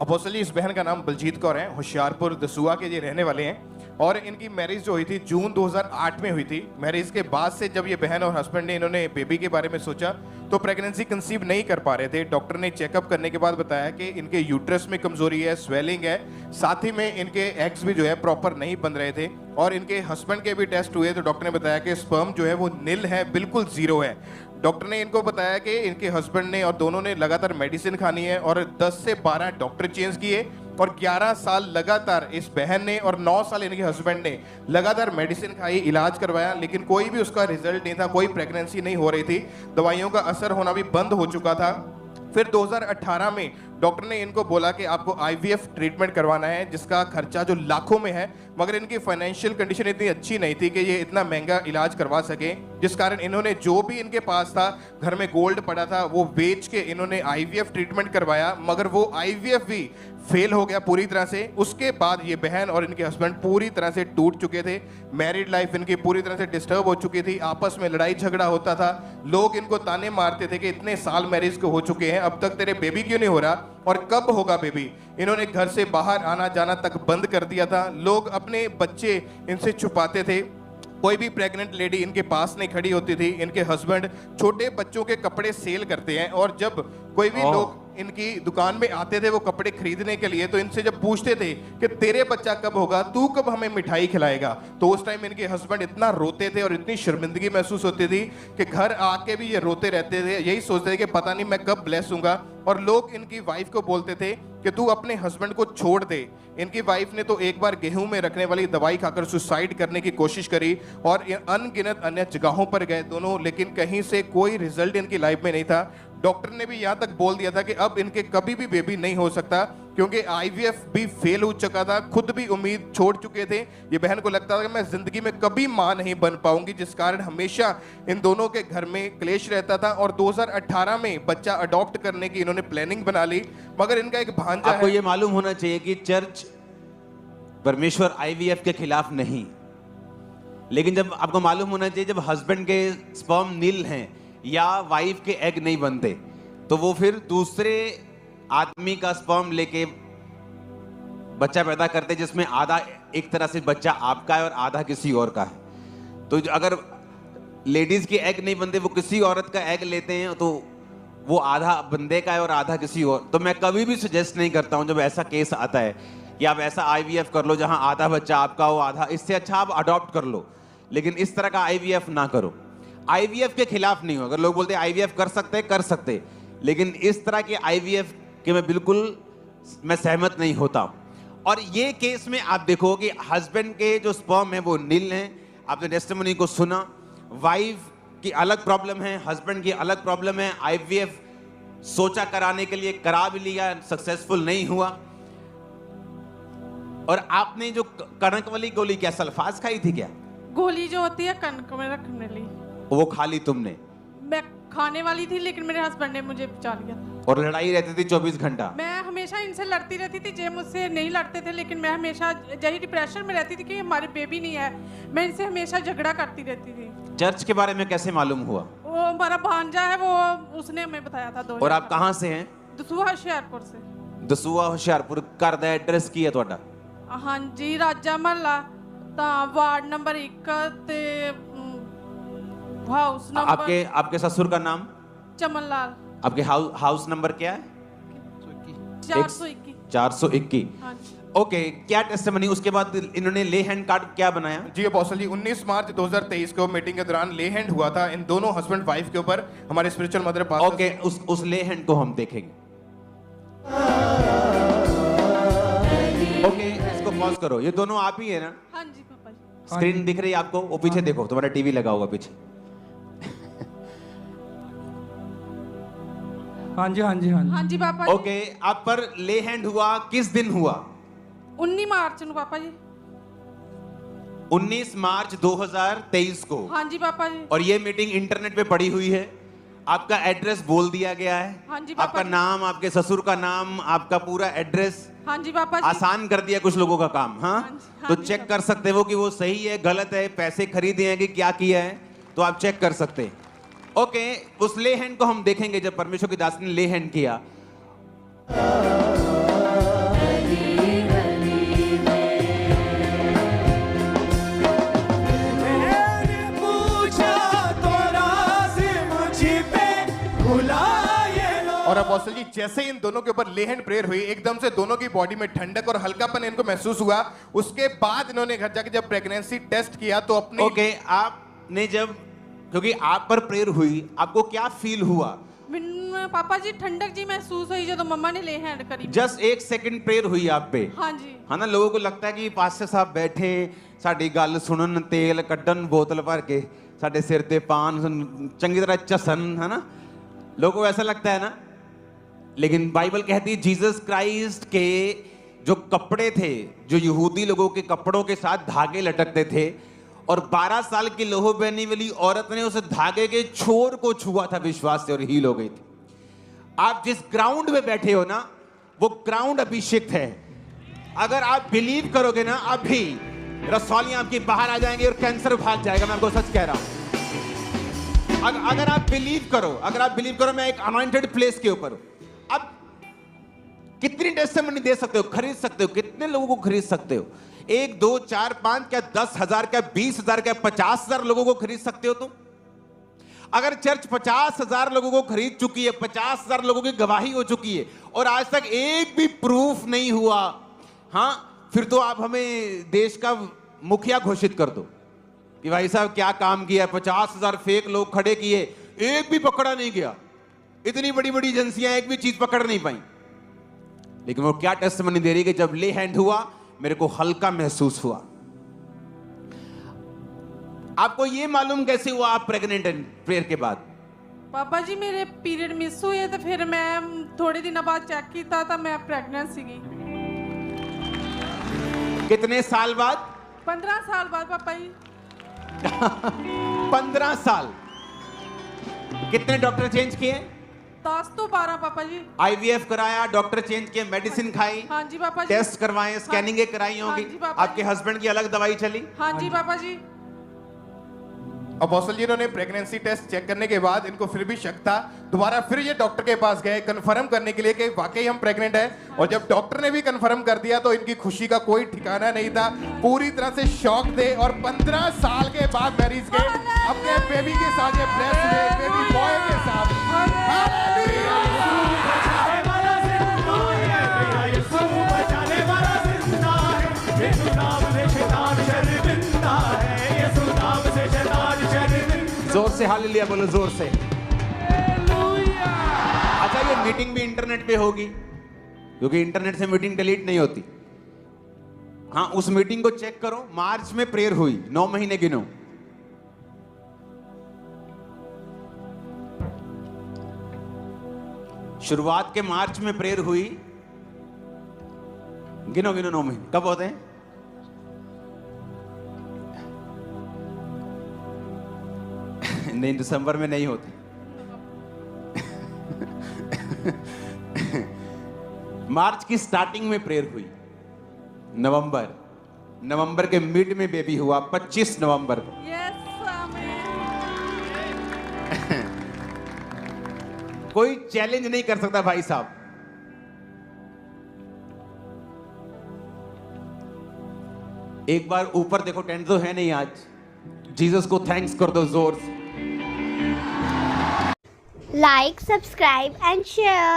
Apostle जी, इस बहन का नाम बलजीत कौर है, होशियारपुर दसूआ के ये रहने वाले हैं और इनकी मैरिज जो हुई थी जून 2008 में हुई थी। मैरिज के बाद से जब ये बहन और हस्बैंड ने इन्होंने बेबी के बारे में सोचा तो प्रेगनेंसी कंसीव नहीं कर पा रहे थे। डॉक्टर ने चेकअप करने के बाद बताया कि इनके यूट्रस में कमजोरी है, स्वेलिंग है, साथ ही में इनके एग्स भी जो है प्रॉपर नहीं बन रहे थे। और इनके हस्बैंड के भी टेस्ट हुए तो डॉक्टर ने बताया कि स्पर्म जो है वो निल है, बिल्कुल जीरो है। डॉक्टर ने इनको बताया कि इनके हस्बैंड ने और दोनों ने लगातार मेडिसिन खानी है और 10 से 12 डॉक्टर चेंज किए और 11 साल लगातार इस बहन ने और 9 साल इनके हस्बैंड ने लगातार मेडिसिन खाई, इलाज करवाया, लेकिन कोई भी उसका रिजल्ट नहीं था, कोई प्रेगनेंसी नहीं हो रही थी, दवाइयों का असर होना भी बंद हो चुका था। फिर 2018 में डॉक्टर ने इनको बोला कि आपको आईवीएफ ट्रीटमेंट करवाना है, जिसका खर्चा जो लाखों में है, मगर इनकी फाइनेंशियल कंडीशन इतनी अच्छी नहीं थी कि ये इतना महंगा इलाज करवा सके, जिस कारण इन्होंने जो भी इनके पास था, घर में गोल्ड पड़ा था, वो बेच के इन्होंने आईवीएफ ट्रीटमेंट करवाया, मगर वो आईवीएफ भी फेल हो गया पूरी तरह से। उसके बाद ये बहन और इनके हस्बैंड पूरी तरह से टूट चुके थे। मैरिड लाइफ इनकी पूरी तरह से डिस्टर्ब हो चुकी थी, आपस में लड़ाई झगड़ा होता था, लोग इनको ताने मारते थे कि इतने साल मैरिज को हो चुके हैं, अब तक तेरे बेबी क्यों नहीं हो रहा और कब होगा बेबी। इन्होंने घर से बाहर आना जाना तक बंद कर दिया था, लोग अपने बच्चे इनसे छुपाते थे, कोई भी प्रेग्नेंट लेडी इनके पास नहीं खड़ी होती थी। इनके हस्बैंड छोटे बच्चों के कपड़े सेल करते हैं और जब कोई भी लोग इनकी दुकान में आते थे वो कपड़े खरीदने के लिए, तो इनसे जब पूछते थे कि तेरे बच्चा कब होगा, तू कब हमें मिठाई खिलाएगा, तो उस टाइम इनके हस्बैंड इतना रोते थे और इतनी शर्मिंदगी महसूस होती थी कि घर आके भी ये रोते रहते थे, यही सोचते थे कि पता नहीं मैं कब ब्लेस होऊंगा। और लोग इनकी वाइफ को बोलते थे कि तू अपने हस्बैंड को छोड़ दे। इनकी वाइफ ने तो एक बार गेहूं में रखने वाली दवाई खाकर सुसाइड करने की कोशिश करी और अनगिनत अन्य जगहों पर गए दोनों, लेकिन कहीं से कोई रिजल्ट इनकी लाइफ में नहीं था। डॉक्टर ने भी यहां तक बोल दिया था कि अब इनके कभी भी बेबी नहीं हो सकता, क्योंकि आईवीएफ भी फेल हो चुका था, खुद भी उम्मीद छोड़ चुके थे। ये बहन को लगता था कि मैं जिंदगी में कभी मां नहीं बन पाऊंगी, जिस कारण हमेशा इन दोनों के घर में क्लेश रहता था। और 2018 में बच्चा अडॉप्ट करने की इन्होंने प्लानिंग बना ली, मगर इनका एक भांजा आपको ये मालूम होना चाहिए कि चर्च परमेश्वर आईवीएफ के खिलाफ नहीं, लेकिन जब आपको मालूम होना चाहिए जब हस्बैंड के स्पर्म नील हैं या वाइफ के एग नहीं बनते, तो वो फिर दूसरे आदमी का स्पर्म लेके बच्चा पैदा करते, जिसमें आधा एक तरह से बच्चा आपका है और आधा किसी और का है। तो अगर लेडीज के एग नहीं बनते, वो किसी औरत का एग लेते हैं, तो वो आधा बंदे का है और आधा किसी और। तो मैं कभी भी सजेस्ट नहीं करता हूं जब ऐसा केस आता है कि आप ऐसा आईवीएफ कर लो जहां आधा बच्चा आपका हो आधा, इससे अच्छा आप अडॉप्ट कर लो, लेकिन इस तरह का आईवीएफ ना करो। आईवीएफ के खिलाफ नहीं हो, अगर लोग बोलते हैं आईवीएफ कर सकते, लेकिन इस तरह के आईवीएफ के मैं बिल्कुल सहमत नहीं होता। और ये केस में आप देखो कि हस्बैंड के जो स्पर्म है वो नील हैं। आपने टेस्टिमनी को सुना, वाइफ की अलग प्रॉब्लम है, हस्बैंड की अलग प्रॉब्लम है। आईवीएफ सोचा कराने के लिए करा भी लिया, सक्सेसफुल नहीं हुआ। और आपने जो कणक वाली गोली क्या सल्फाज खाई थी क्या? गोली जो होती है कणक में रखने ली, वो खा ली तुमने? मैं खाने वाली थी, लेकिन मेरे हस्बैंड ने मुझे बचा लिया था। और लड़ाई रहती थी 24 घंटा? मैं हमेशा इनसे लड़ती रहती थी, जे मुझसे नहीं लड़ते थे, लेकिन मैं हमेशा यही डिप्रेशन में रहती थी कि हमारे बेबी नहीं है। मैं इनसे हमेशा झगड़ा करती रहती थी। चर्च के बारे में कैसे मालूम हुआ? वो हमारा भांजा है, वो उसने हमें बताया था। और आप कहाँ से हैं? दसूआ होशियारपुर से। दसूआ होशियारपुर। घर दा एड्रेस की है ਤੁਹਾਡਾ? हाँ जी, राजा महला वार्ड नंबर 1 ते हाउस नंबर। आपके ससुर का नाम? चमनलाल। आपके हाउस नंबर क्या है? 421। 421। हाँ जी। ओके, क्या टेस्टिमनी उसके बाद इन्होंने ले हैंड कार्ड क्या बनाया? जी अपोस्टल जी, 19 मार्च 2023 को मीटिंग के दौरान ले हैंड हुआ था इन दोनों हस्बैंड वाइफ के ऊपर, हमारे स्पिरिचुअल मदर पास। ओके, उस ले हैंड को हम देखेंगे। ओके, इसको पॉज करो। ये दोनों आप ही है ना? हाँ जी पापा जी। स्क्रीन दिख रही है आपको? वो पीछे देखो, तुम्हारा टीवी लगा होगा पीछे। हाँ जी हाँ जी हाँ जी हाँ जी पापा जी। ओके, आप पर ले हैंड हुआ किस दिन हुआ? 19 मार्च ਨੂੰ पापा जी। 19 मार्च 2023 को। हाँ जी पापा जी। और ये मीटिंग इंटरनेट पे पड़ी हुई है। आपका एड्रेस बोल दिया गया है। हाँ जी पापा आपका जी। नाम, आपके ससुर का नाम, आपका पूरा एड्रेस। हाँ जी पापा जी। आसान कर दिया कुछ लोगों का काम। हाँ, हाँ तो जी, चेक कर सकते हो कि वो सही है गलत है, पैसे खरीदे हैं कि क्या किया है, तो आप चेक कर सकते हैं। ओके, उस ले हैंड को हम देखेंगे जब परमेश्वर की दास ने ले हैंड किया। जी जैसे ही इन दोनों के ऊपर ले हैंड प्रेयर हुई एकदम से दोनों की बॉडी में ठंडक और हल्कापन इनको महसूस हुआ। उसके बाद इन्होंने घर जाके जब प्रेगनेंसी टेस्ट किया तो अपनी ओके, आपने जब, क्योंकि आप पर प्रेयर हुई, आपको क्या फील हुआ? ਮੈਨੂੰ ਪਾਪਾ ਜੀ ਠੰਡਕ ਜੀ ਮਹਿਸੂਸ ਹੋਈ ਜਦੋਂ ਮੰਮਾ ਨੇ ਲੇ ਹੈਂਡ ਕਰੀ। जस्ट 1 सेकंड प्रेयर हुई आप पे, हाँ जी। है ना? लोगों को लगता है कि पास्टर साहब बैठे साडी गल सुनन, तेल कड्डन बोतल भर के साडे सिर ते पान चंगी तरह चसन, है ना? लोगों को ऐसा लगता है ना, लेकिन बाइबल कहती है जीसस क्राइस्ट के जो कपड़े थे, जो यहूदी लोगों के कपड़ों के साथ धागे लटकते थे, और 12 साल की लोहो बहनी वाली औरत ने उस धागे के छोर को छुआ था विश्वास से और हील हो गई थी। आप जिस ग्राउंड में बैठे हो ना, वो ग्राउंड अभिषेक है। अगर आप बिलीव करोगे ना, अभी रसौलियां आपकी बाहर आ जाएंगी और कैंसर भाग जाएगा। मैं आपको सच कह रहा हूं। अगर आप बिलीव करो, मैं एक अनॉइंटेड प्लेस के ऊपर हूं। अब कितनी टेस्टिमनी दे सकते हो, खरीद सकते हो, कितने लोगों को खरीद सकते हो? 1 2 4 5 क्या 10,000 क्या 20,000 क्या 50,000 लोगों को खरीद सकते हो तुम? अगर चर्च 50,000 लोगों को खरीद चुकी है, 50,000 लोगों की गवाही हो चुकी है, और आज तक एक भी प्रूफ नहीं हुआ, हाँ, फिर तो आप हमें देश का मुखिया घोषित कर दो कि भाई साहब क्या काम किया। 50,000 फेक लोग खड़े किए, एक भी पकड़ा नहीं गया। इतनी बड़ी बड़ी एजेंसियां एक भी चीज पकड़ नहीं पाई। लेकिन वो क्या टेस्टिमनी दे रही है कि जब ले हैंड हुआ मेरे को हल्का महसूस हुआ। आपको ये मालूम कैसे हुआ आप प्रेग्नेंट हैं प्रेयर के बाद? पापा जी मेरे पीरियड मिस हुए तो फिर मैं थोड़े दिनों बाद चेक किया तो मैं प्रेग्नेंट सीगी। कितने साल बाद? 15 साल बाद पापा जी। 15 साल। कितने डॉक्टर चेंज किए? 10 तो 12 पापा जी। IVF कराया, डॉक्टर चेंज किए, मेडिसिन खाई, हाँ जी पापा जी। टेस्ट करवाए, स्कैनिंग कराई हाँ होगी, जी पापा आपके जी। हस्बैंड की अलग दवाई चली। हाँ जी पापा जी। अपोस्टल जी इन्होंने प्रेगनेंसी टेस्ट चेक करने के बाद इनको फिर भी शक था, दोबारा फिर ये डॉक्टर के पास गए कंफर्म करने के लिए कि वाकई हम प्रेग्नेंट हैं। और जब डॉक्टर ने भी कंफर्म कर दिया तो इनकी खुशी का कोई ठिकाना नहीं था, पूरी तरह से शॉक थे। और 15 साल के बाद मैरिज के अपने बेबी के साथ ये ब्लेस हुए, बेबी बॉय के साथ। हालेलुया! जोर से हालेलुया बोलो, जोर से। अच्छा, ये मीटिंग भी इंटरनेट पे होगी क्योंकि इंटरनेट से मीटिंग डिलीट नहीं होती। हाँ, उस मीटिंग को चेक करो। मार्च में प्रेयर हुई, 9 महीने गिनो। शुरुआत के मार्च में प्रेयर हुई, गिनो 9 महीने कब होते हैं? नहीं, दिसंबर में नहीं होते। मार्च की स्टार्टिंग में प्रेयर हुई, नवंबर के मिड में बेबी हुआ 25 नवंबर को। यस आमीन। कोई चैलेंज नहीं कर सकता भाई साहब। एक बार ऊपर देखो, टेंट तो है नहीं आज। जीसस को थैंक्स कर दो जोर से। Like, subscribe and share.